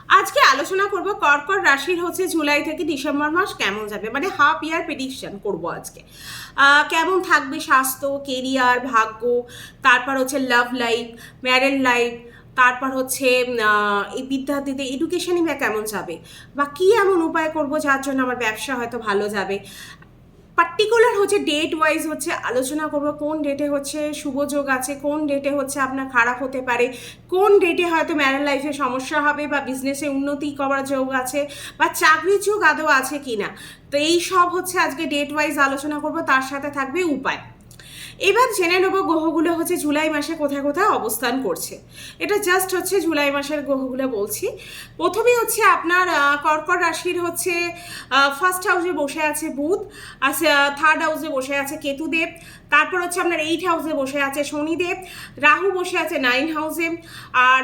আজকে আলোচনা করব কর্কট রাশির হচ্ছে জুলাই থেকে ডিসেম্বর মাস কেমন যাবে, মানে হাফ ইয়ার প্রেডিকশন করব আজকে। কেমন থাকবে স্বাস্থ্য, কেরিয়ার, ভাগ্য, তারপর হচ্ছে লাভ লাইফ, ম্যারেড লাইফ, তারপর হচ্ছে এই বিদ্যার্থীদের এডুকেশনই বা কেমন যাবে, বা কী এমন উপায় করব যার জন্য আমার ব্যবসা হয়তো ভালো যাবে। পার্টিকুলার হচ্ছে ডেট ওয়াইজ হচ্ছে আলোচনা করব, কোন ডেটে হচ্ছে শুভ যোগ আছে, কোন ডেটে হচ্ছে আপনার খারাপ হতে পারে, কোন ডেটে হয়তো ম্যারেজ লাইফে সমস্যা হবে, বা বিজনেসে উন্নতি করার যোগ আছে, বা চাকরির যোগ আদৌ আছে কি না। তো এই সব হচ্ছে আজকে ডেট ওয়াইজ আলোচনা করব, তার সাথে থাকবে উপায়। এবার জেনে নেবো গ্রহগুলো হচ্ছে জুলাই মাসে কোথায় কোথায় অবস্থান করছে। এটা জাস্ট হচ্ছে জুলাই মাসের গ্রহগুলো বলছি। প্রথমেই হচ্ছে আপনার কর্কট রাশির হচ্ছে ফার্স্ট হাউসে বসে আছে বুধ, আর থার্ড হাউসে বসে আছে কেতুদেব। তারপর হচ্ছে আপনার 8 হাউসে বসে আছে শনিদেব, রাহু বসে আছে 9 হাউসে, আর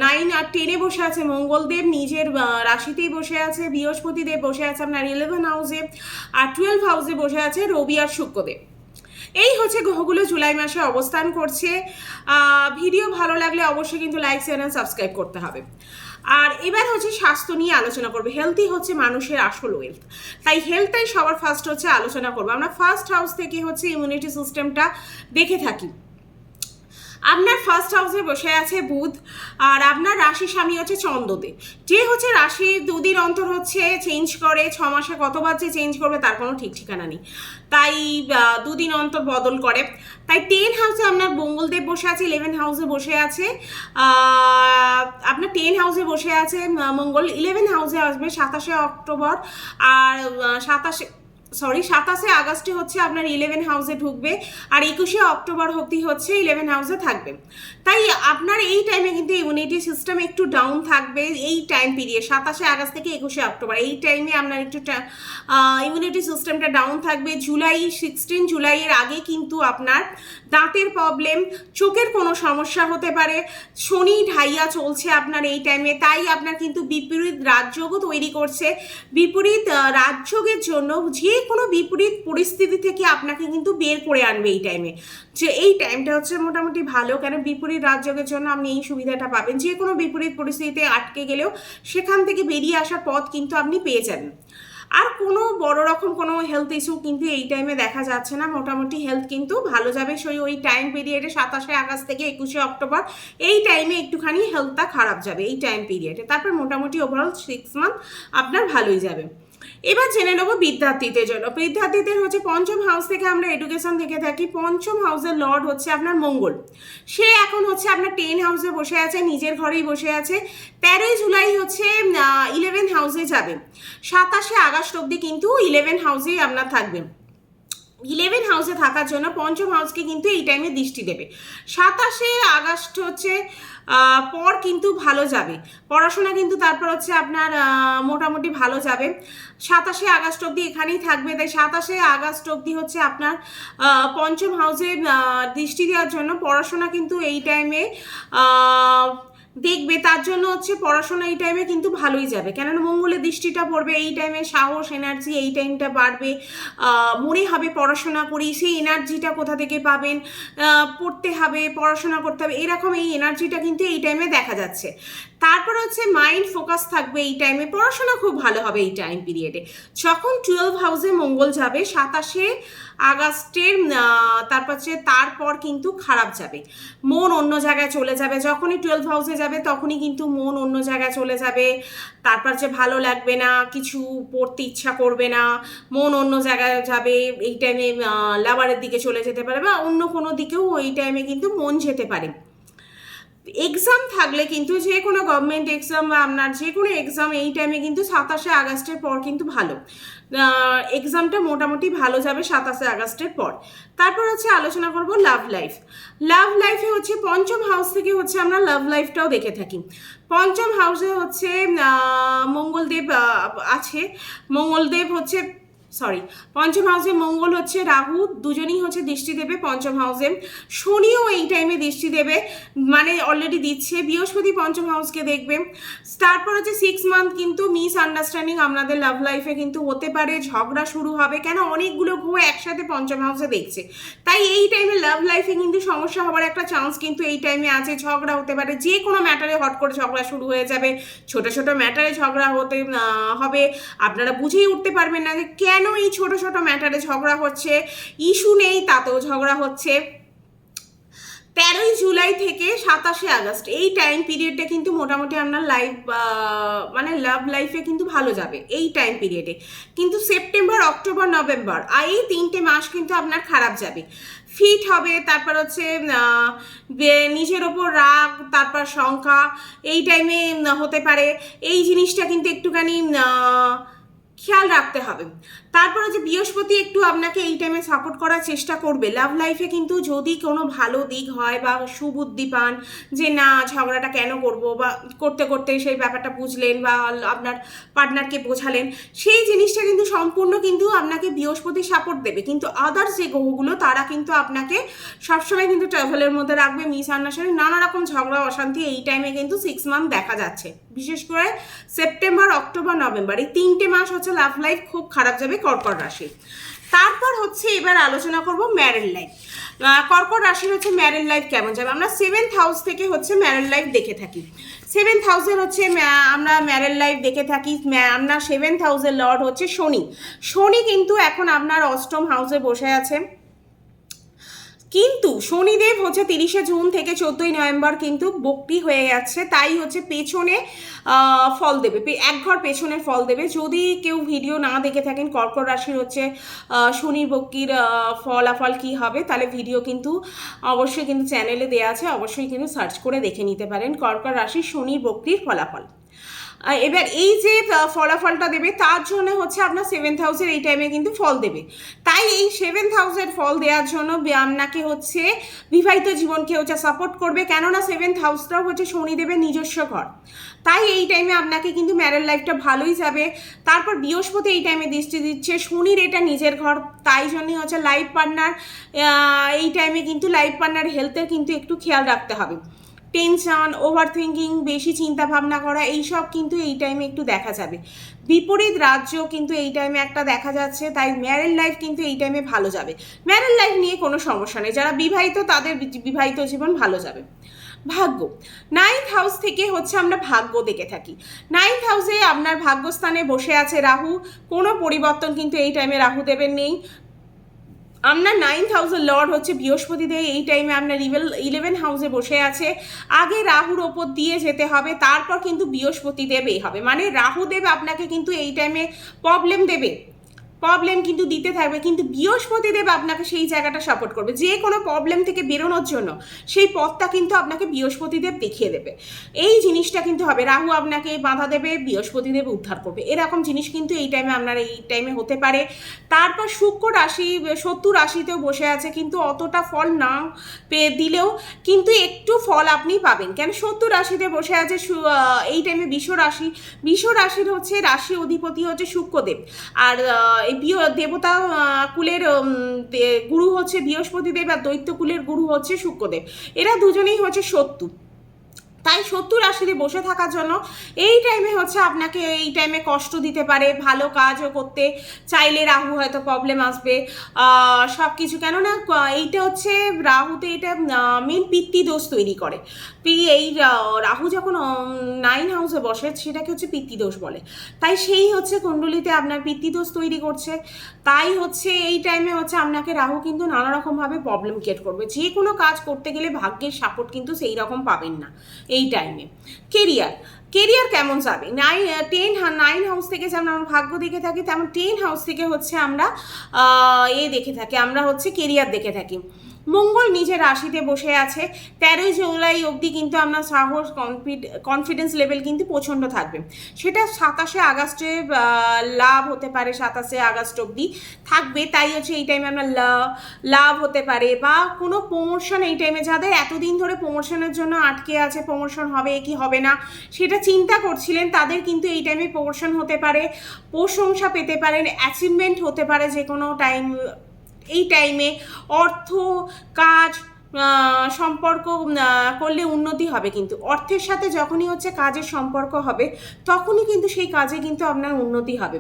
9 আর 10-এ বসে আছে মঙ্গলদেব, নিজের রাশিতেই বসে আছে বৃহস্পতিদেব, বসে আছে আপনার 11 হাউসে, আর 12 হাউসে বসে আছে রবি আর শুক্রদেব। এই হচ্ছে গ্রহগুলো জুলাই মাসে অবস্থান করছে। ভিডিও ভালো লাগলে অবশ্যই কিন্তু লাইক শেয়ার এন্ড সাবস্ক্রাইব করতে হবে। আর এবার হচ্ছে স্বাস্থ্য নিয়ে আলোচনা করবে। হেলথই হচ্ছে মানুষের আসল ওয়েলথ, তাই হেলথটাই সবার ফার্স্ট হচ্ছে আলোচনা করবো। আমরা ফার্স্ট হাউস থেকে হচ্ছে ইমিউনিটি সিস্টেমটা দেখে থাকি। আপনার ফার্স্ট হাউসে বসে আছে বুধ, আর আপনার রাশি স্বামী হচ্ছে চন্দ্রদেব, যে হচ্ছে রাশি দুদিন অন্তর হচ্ছে চেঞ্জ করে, 6 মাসে কতবার যে চেঞ্জ করবে তার কোনো ঠিক ঠিকানা নেই, তাই দুদিন অন্তর বদল করে। তাই 10 হাউসে আপনার মঙ্গলদেব বসে আছে, 11 হাউসে বসে আছে আপনার 10 হাউসে বসে আছে মঙ্গল, 11 হাউসে আসবে 27শে অক্টোবর, আর 27শে আগস্টে হচ্ছে আপনার 11 হাউসে ঢুকবে, আর 21শে অক্টোবর অবধি হচ্ছে 11 হাউসে থাকবে। তাই আপনার এই টাইমে কিন্তু ইমিউনিটি সিস্টেম একটু ডাউন থাকবে। এই টাইম পিরিয়ড 27শে আগস্ট থেকে 21শে অক্টোবর, এই টাইমে আপনার একটু ইমিউনিটি সিস্টেমটা ডাউন থাকবে। 16 জুলাইয়ের আগে কিন্তু আপনার দাঁতের প্রবলেম, চোখের কোনো সমস্যা হতে পারে। শনি ঢাইয়া চলছে আপনার এই টাইমে, তাই আপনার কিন্তু বিপরীত রাজযোগও তৈরি করছে। বিপরীত রাজযোগের জন্য যে কোনো বিপরীত পরিস্থিতি থেকে আপনাকে কিন্তু বের করে আনবে এই টাইমে। যে এই টাইমটা হচ্ছে মোটামুটি ভালো, কেন বিপরীত রাজযোগের জন্য আপনি এই সুবিধাটা পাবেন, যে কোনো বিপরীত পরিস্থিতিতে আটকে গেলেও সেখান থেকে বেরিয়ে আসার পথ কিন্তু আপনি পেয়ে যাবেন। আর কোনো বড় রকম কোনো হেলথ ইস্যু কিন্তু এই টাইমে দেখা যাচ্ছে না, মোটামুটি হেলথ কিন্তু ভালো যাবে। ওই টাইম পিরিয়ডে 27শে আগস্ট থেকে 21শে অক্টোবর এই টাইমে একটুখানি হেলথটা খারাপ যাবে এই টাইম পিরিয়ডে, তারপর মোটামুটি ওভারঅল 6 মান্থ আপনার ভালোই যাবে। এবার জেনে নেবো বিদ্যার্থীদের জন্য। বিদ্যার্থীদের হচ্ছে পঞ্চম হাউস থেকে আমরা এডুকেশন দেখে থাকি। পঞ্চম হাউসের লর্ড হচ্ছে আপনার মঙ্গল, সে এখন হচ্ছে আপনার 10 হাউসে বসে আছে, নিজের ঘরেই বসে আছে। 13 জুলাই হচ্ছে 11 হাউসে যাবে, 27শে আগস্ট অবধি কিন্তু 11 হাউসেই আপনার থাকবে। 11 হাউসে থাকার জন্য পঞ্চম হাউসকে কিন্তু এই টাইমে দৃষ্টি দেবে। 27শে আগস্ট হচ্ছে পর কিন্তু ভালো যাবে পড়াশোনা, কিন্তু তারপর হচ্ছে আপনার মোটামুটি ভালো যাবে। 27শে আগস্ট অবধি এখানেই থাকবে, তাই 27শে আগস্ট অবধি হচ্ছে আপনার পঞ্চম হাউসে দৃষ্টি দেওয়ার জন্য পড়াশোনা কিন্তু এই টাইমে দেখবে। তার জন্য হচ্ছে পড়াশোনা এই টাইমে কিন্তু ভালোই যাবে, কেননা মঙ্গলের দৃষ্টিটা পড়বে এই টাইমে। সাহস, এনার্জি এই টাইমটা বাড়বে, মনে হবে পড়াশোনা করি, সেই এনার্জিটা কোথা থেকে পাবেন, পড়তে হবে, পড়াশোনা করতে হবে, এরকম এই এনার্জিটা কিন্তু এই টাইমে দেখা যাচ্ছে। তারপর হচ্ছে মাইন্ড ফোকাস থাকবে এই টাইমে, পড়াশোনা খুব ভালো হবে এই টাইম পিরিয়ডে। যখন 12 হাউসে মঙ্গল যাবে 27শে আগস্টের তারপর কিন্তু খারাপ যাবে, মন অন্য জায়গায় চলে যাবে। যখনই 12 হাউসে যাবে তখনই কিন্তু মন অন্য জায়গায় চলে যাবে, তারপর যে ভালো লাগবে না, কিছু পড়তে ইচ্ছা করবে না, মন অন্য জায়গায় যাবে। এই টাইমে লাভারের দিকে চলে যেতে পারে, বা অন্য কোনো দিকেও এই টাইমে কিন্তু মন যেতে পারে। এক্সাম থাকলে কিন্তু যে কোনো গভর্নমেন্ট এক্সাম বা আপনার যে কোনো এক্সাম এই টাইমে কিন্তু 27শে আগস্টের পর কিন্তু ভালো, এক্সামটা মোটামুটি ভালো যাবে 27শে আগস্টের পর। তারপর হচ্ছে আলোচনা করব লাভ লাইফ। লাভ লাইফে হচ্ছে পঞ্চম হাউস থেকে হচ্ছে আমরা লাভ লাইফটাও দেখে থাকি। পঞ্চম হাউসে হচ্ছে মঙ্গলদেব আছে, মঙ্গলদেব হচ্ছে সরি, পঞ্চম হাউসে মঙ্গল হচ্ছে, রাহু দুজনেই হচ্ছে দৃষ্টি দেবে পঞ্চম হাউসে, শনিও এই টাইমে দৃষ্টি দেবে, মানে অলরেডি দিচ্ছে, বৃহস্পতি পঞ্চম হাউসকে দেখবে। তারপর হচ্ছে 6 মান্থ কিন্তু মিস আন্ডারস্ট্যান্ডিং আপনাদের লাভ লাইফে কিন্তু হতে পারে, ঝগড়া শুরু হবে, কেন অনেকগুলো গ্রহ একসাথে পঞ্চম হাউসে দেখছে, তাই এই টাইমে লাভ লাইফে কিন্তু সমস্যা হওয়ার একটা চান্স কিন্তু এই টাইমে আছে, ঝগড়া হতে পারে, যে কোনো ম্যাটারে হট করে ঝগড়া শুরু হয়ে যাবে, ছোট ছোট ম্যাটারে ঝগড়া হতে হবে, আপনারা বুঝেই উঠতে পারবেন না যে কেন এই ছোট ছোট ম্যাটারে ঝগড়া হচ্ছে, ইস্যু নেই তাতেও ঝগড়া হচ্ছে। 13ই জুলাই থেকে 27শে আগস্ট এই টাইম পিরিয়ডটা কিন্তু মোটামুটি আপনার লাইফ মানে লাভ লাইফে কিন্তু ভালো যাবে এই টাইম পিরিয়ডে, কিন্তু সেপ্টেম্বর, অক্টোবর, নভেম্বর এই 3টে মাস কিন্তু আপনার খারাপ যাবে, ফিট হবে, তারপর হচ্ছে নিজের ওপর রাগ, তারপর শঙ্কা এই টাইমে হতে পারে, এই জিনিসটা কিন্তু একটুখানি খেয়াল রাখতে হবে। তারপরে যে বৃহস্পতি একটু আপনাকে এই টাইমে সাপোর্ট করার চেষ্টা করবে লাভ লাইফে, কিন্তু যদি কোনো ভালো দিক হয় বা সুবুদ্ধি পান যে না ঝগড়াটা কেন করব, বা করতে করতে সেই ব্যাপারটা বুঝলেন বা আপনার পার্টনারকে বোঝালেন, সেই জিনিসটা কিন্তু সম্পূর্ণ কিন্তু আপনাকে বৃহস্পতি সাপোর্ট দেবে, কিন্তু আদার্স যে গ্রহগুলো তারা কিন্তু আপনাকে সবসময় কিন্তু ট্রাভেলের মধ্যে রাখবে, মিস আন্ডারস্ট্যান্ডিং, নানা রকম ঝগড়া অশান্তি এই টাইমে কিন্তু 6 মান্থ দেখা যাচ্ছে, বিশেষ করে সেপ্টেম্বর, অক্টোবর, নভেম্বর এই 3টে মাস হচ্ছে লাভ লাইফ খুব খারাপ যাবে কর্কট রাশি। তারপর হচ্ছে এবার আলোচনা করব ম্যারিড লাইফ। কর্কট রাশির হচ্ছে ম্যারিড লাইফ কেমন যাবে, আমরা 7th হাউস থেকে হচ্ছে ম্যারিড লাইফ দেখে থাকি, 7th হাউসের হচ্ছে আমরা ম্যারিড লাইফ দেখে থাকি, আপনার 7th হাউসের লর্ড হচ্ছে শনি, শনি কিন্তু এখন আপনার অষ্টম হাউসে বসে আছে, কিন্তু শনিদেব হচ্ছে 30শে জুন থেকে 14ই নভেম্বর কিন্তু বক্রি হয়ে যাচ্ছে, তাই হচ্ছে পেছনে ফল দেবে, এক ঘর পেছনের ফল দেবে। যদি কেউ ভিডিও না দেখে থাকেন কর্কট রাশির হচ্ছে শনির বক্রির ফলাফল কি হবে, তাহলে ভিডিও কিন্তু অবশ্যই কিন্তু চ্যানেলে দেওয়া আছে, অবশ্যই কিন্তু সার্চ করে দেখে নিতে পারেন কর্কট রাশির শনির বক্রির ফলাফল। এবার এই যে ফলাফলটা দেবে তার জন্য হচ্ছে আপনার 7th হাউসের এই টাইমে কিন্তু ফল দেবে, তাই এই 7th হাউসের ফল দেওয়ার জন্য আপনাকে হচ্ছে বিবাহিত জীবনকে হচ্ছে সাপোর্ট করবে, কেননা 7th হাউসটাও হচ্ছে শনিদেবের নিজস্ব ঘর, তাই এই টাইমে আপনাকে কিন্তু ম্যারিড লাইফটা ভালোই যাবে। তারপর বৃহস্পতি এই টাইমে দৃষ্টি দিচ্ছে, শনির এটা নিজের ঘর, তাই জন্যই হচ্ছে লাইফ পার্টনার এই টাইমে কিন্তু লাইফ পার্টনার হেলথের কিন্তু একটু খেয়াল রাখতে হবে, টেনশন, ওভার থিঙ্কিং, বেশি চিন্তা ভাবনা করা এইসব কিন্তু এই টাইমে একটু দেখা যাবে, বিপরীত রাজ্য কিন্তু এই টাইমে একটা দেখা যাচ্ছে, তাই ম্যারিড লাইফ কিন্তু এই টাইমে ভালো যাবে, ম্যারিড লাইফ নিয়ে কোনো সমস্যা নেই, যারা বিবাহিত তাদের বিবাহিত জীবন ভালো যাবে। ভাগ্য, 9th হাউস থেকে হচ্ছে আমরা ভাগ্য দেখে থাকি, 9th হাউসে আপনার ভাগ্যস্থানে বসে আছে রাহু, কোনো পরিবর্তন কিন্তু এই টাইমে রাহু দেবের নেই, আপনার 9th হাউসের লর্ড হচ্ছে বৃহস্পতি দেব, এই টাইমে আপনার 11 হাউসে বসে আছে, আগে রাহুর ওপর দিয়ে যেতে হবে, তারপর কিন্তু বৃহস্পতি দেব এই হবে, মানে রাহু দেব আপনাকে কিন্তু এই টাইমে প্রবলেম দেবে, প্রবলেম কিন্তু দিতে থাকবে, কিন্তু বৃহস্পতি দেব আপনাকে সেই জায়গাটা সাপোর্ট করবে, যে কোনো প্রবলেম থেকে বেরোনোর জন্য সেই পথটা কিন্তু আপনাকে বৃহস্পতি দেব দেখিয়ে দেবে, এই জিনিসটা কিন্তু হবে, রাহু আপনাকে বাধা দেবে, বৃহস্পতি দেব উদ্ধার করবে, এরকম জিনিস কিন্তু এই টাইমে আপনার এই টাইমে হতে পারে। তারপর শুক্র রাশি 70 রাশিতেও বসে আছে, কিন্তু অতটা ফল না দিলেও কিন্তু একটু ফল আপনি পাবেন, কেন 70 রাশিতে বসে আছে এই টাইমে বিষ রাশির হচ্ছে রাশি অধিপতি হচ্ছে শুক্রদেব, আর এই দেবতা কুলের গুরু হচ্ছে বৃহস্পতি দেব, আর দৈত্য কুলের গুরু হচ্ছে শুক্রদেব, এরা দুজনেই হচ্ছে শত্রু, তাই 70 রাশিতে বসে থাকার জন্য এই টাইমে হচ্ছে আপনাকে এই টাইমে কষ্ট দিতে পারে, ভালো কাজও করতে চাইলে রাহু হয়তো প্রবলেম আসবে সব কিছু, কেননা এইটা হচ্ছে রাহুতে এটা মেন পিতৃদোষ তৈরি করে, এই রাহু যখন 9 হাউসে বসে সেটাকে হচ্ছে পিতৃদোষ বলে, তাই সেই হচ্ছে কুণ্ডলিতে আপনার পিতৃদোষ তৈরি করছে, তাই হচ্ছে এই টাইমে হচ্ছে আপনাকে রাহু কিন্তু নানা রকমভাবে প্রবলেম ক্রিয়েট করবে, যে কোনো কাজ করতে গেলে ভাগ্যের সাপোর্ট কিন্তু সেই রকম পাবেন না এই টাইমে। কেরিয়ার কেমন যাবে, 9 হাউস থেকে যেমন আমরা ভাগ্য দেখে থাকি, তেমন 10 হাউস থেকে হচ্ছে আমরা দেখে থাকি, আমরা হচ্ছে কেরিয়ার দেখে থাকি, মঙ্গল নিজের রাশিতে বসে আছে। 13ই জুলাই অবধি কিন্তু আপনার সাহস কনফিডেন্স লেভেল কিন্তু প্রচণ্ড থাকবে। সেটা 27শে আগস্টে লাভ হতে পারে, 27শে আগস্ট অবধি থাকবে। তাই হচ্ছে এই টাইমে আপনার লাভ হতে পারে বা কোনো প্রমোশন এই টাইমে, যাদের এতদিন ধরে প্রমোশনের জন্য আটকে আছে, প্রমোশন হবে কি হবে না সেটা চিন্তা করছিলেন, তাদের কিন্তু এই টাইমে প্রমোশন হতে পারে, প্রশংসা পেতে পারেন, অ্যাচিভমেন্ট হতে পারে যে কোনো টাইম। এই টাইমে অর্থ, কাজ, সম্পর্ক করলে উন্নতি হবে। কিন্তু অর্থের সাথে যখনই হচ্ছে কাজের সম্পর্ক হবে তখনই কিন্তু সেই কাজে কিন্তু আপনার উন্নতি হবে।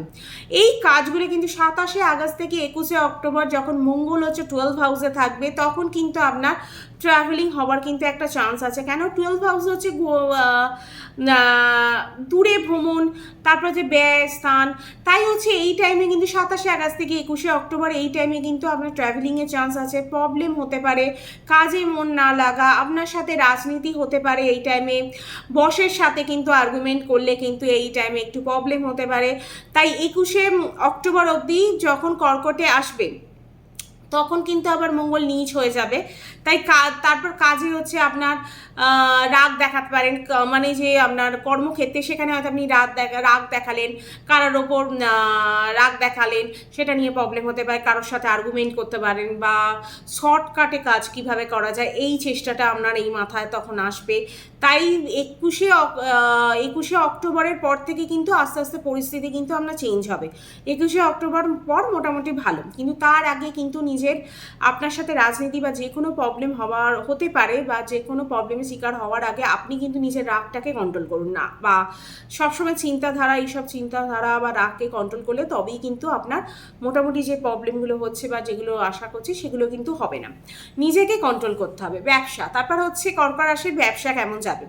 এই কাজগুলো কিন্তু 27শে আগস্ট থেকে 21শে অক্টোবর যখন মঙ্গল হচ্ছে 12 হাউসে থাকবে তখন কিন্তু আপনার ট্রাভেলিং হওয়ার কিন্তু একটা চান্স আছে। কেন? 12 হাউস হচ্ছে দূরে ভ্রমণ, তারপর যে ব্যয় স্থান। তাই হচ্ছে এই টাইমে কিন্তু 27শে আগস্ট থেকে 21শে অক্টোবর এই টাইমে কিন্তু আপনার ট্রাভেলিংয়ের চান্স আছে। প্রবলেম হতে পারে, কাজে মন না লাগা, আপনার সাথে রাজনীতি হতে পারে এই টাইমে, বসের সাথে কিন্তু আর্গুমেন্ট করলে কিন্তু এই টাইমে একটু প্রবলেম হতে পারে। তাই 21শে অক্টোবর অবধি যখন কর্কটে আসবে তখন কিন্তু আবার মঙ্গল নীচ হয়ে যাবে। তাই তারপর কাজে হচ্ছে আপনার রাগ দেখাতে পারেন, মানে যে আপনার কর্মক্ষেত্রে সেখানে হয়তো আপনি রাগ দেখালেন, কারোর ওপর রাগ দেখালেন, সেটা নিয়ে প্রবলেম হতে পারে। কারোর সাথে আর্গুমেন্ট করতে পারেন বা শর্টকাটে কাজ কিভাবে করা যায় এই চেষ্টাটা আপনার এই মাথায় তখন আসবে। তাই 21শে অক্টোবরের পর থেকে কিন্তু আস্তে আস্তে পরিস্থিতি কিন্তু আপনার চেঞ্জ হবে। 21শে অক্টোবর পর মোটামুটি ভালো, কিন্তু তার আগে কিন্তু নিজের আপনার সাথে রাজনীতি বা যে কোনো প্রবলেম হতে পারে বা যে কোনো প্রবলেমের শিকার হওয়ার আগে আপনি কিন্তু নিজের রাগটাকে কন্ট্রোল করুন না, বা সবসময় চিন্তাধারা, এইসব চিন্তাধারা বা রাগকে কন্ট্রোল করলে তবেই কিন্তু আপনার মোটামুটি যে প্রবলেমগুলো হচ্ছে বা যেগুলো আশা করছি সেগুলো কিন্তু হবে না। নিজেকে কন্ট্রোল করতে হবে। ব্যবসা, তারপর হচ্ছে কর্কট রাশির ব্যবসা কেমন যাবে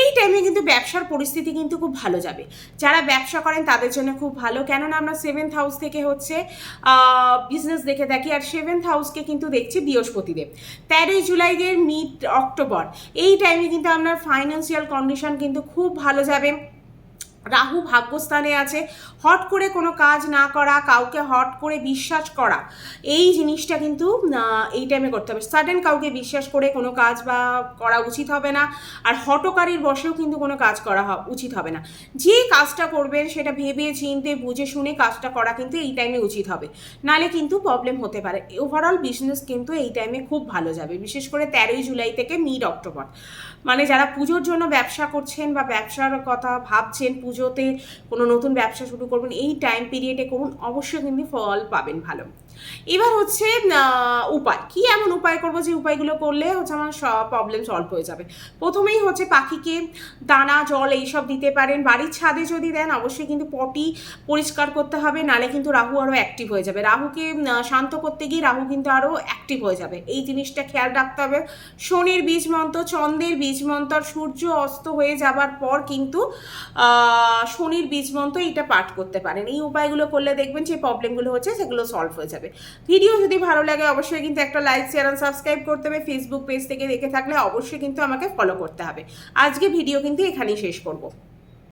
এই টাইমে? কিন্তু ব্যবসার পরিস্থিতি কিন্তু খুব ভালো যাবে। যারা ব্যবসা করেন তাদের জন্য খুব ভালো, কেননা আমরা 7th হাউস থেকে হচ্ছে বিজনেস দেখে থাকি, আর 7th হাউসকে কিন্তু দেখছি বৃহস্পতিদেব। 13ই জুলাইয়ের মিড অক্টোবর এই টাইমে কিন্তু আপনার ফাইন্যান্সিয়াল কন্ডিশন কিন্তু খুব ভালো যাবে। রাহু ভাগ্যস্থানে আছে। হট করে কোনো কাজ না করা, কাউকে হট করে বিশ্বাস করা, এই জিনিসটা কিন্তু এই টাইমে করতে হবে। সাডেন কাউকে বিশ্বাস করে কোনো কাজ বা করা উচিত হবে না, আর হটকারীর বসেও কিন্তু কোনো কাজ করা উচিত হবে না। যে কাজটা করবেন সেটা ভেবে চিন্তে বুঝে শুনে কাজটা করা কিন্তু এই টাইমে উচিত হবে, নাহলে কিন্তু প্রবলেম হতে পারে। ওভারঅল বিজনেস কিন্তু এই টাইমে খুব ভালো যাবে, বিশেষ করে 13ই জুলাই থেকে মিড অক্টোবর। মানে যারা পুজোর জন্য ব্যবসা করছেন বা ব্যবসার কথা ভাবছেন, পুজোতে কোনো নতুন ব্যবসা শুরু করবেন, এই টাইম পিরিয়ডে করুন, অবশ্যই কিন্তু ফল পাবেন ভালো। এবার হচ্ছে উপায়, কি এমন উপায় করবো যে উপায়গুলো করলে হচ্ছে আমার সব প্রবলেম সলভ হয়ে যাবে। প্রথমেই হচ্ছে পাখিকে দানা, জল এইসব দিতে পারেন। বাড়ির ছাদে যদি দেন অবশ্যই কিন্তু পটি পরিষ্কার করতে হবে, নালে কিন্তু রাহু আরও অ্যাক্টিভ হয়ে যাবে। রাহুকে শান্ত করতে গিয়ে রাহু কিন্তু আরও অ্যাক্টিভ হয়ে যাবে, এই জিনিসটা খেয়াল রাখতে হবে। শনির বীজ মন্ত্র, চন্দ্রের বীজ মন্ত্র, সূর্য অস্ত হয়ে যাবার পর কিন্তু শনির বীজ মন্ত্র এটা পাঠ করতে পারেন। এই উপায়গুলো করলে দেখবেন যে প্রবলেমগুলো হচ্ছে সেগুলো সলভ হয়ে যাবে। ভিডিও যদি ভালো লাগে অবশ্যই কিন্তু একটা লাইক, শেয়ার আর সাবস্ক্রাইব করতে হবে। ফেসবুক পেজ থেকে দেখে থাকলে অবশ্যই কিন্তু আমাকে ফলো করতে হবে। আজকে ভিডিও কিন্তু এখানেই শেষ করব।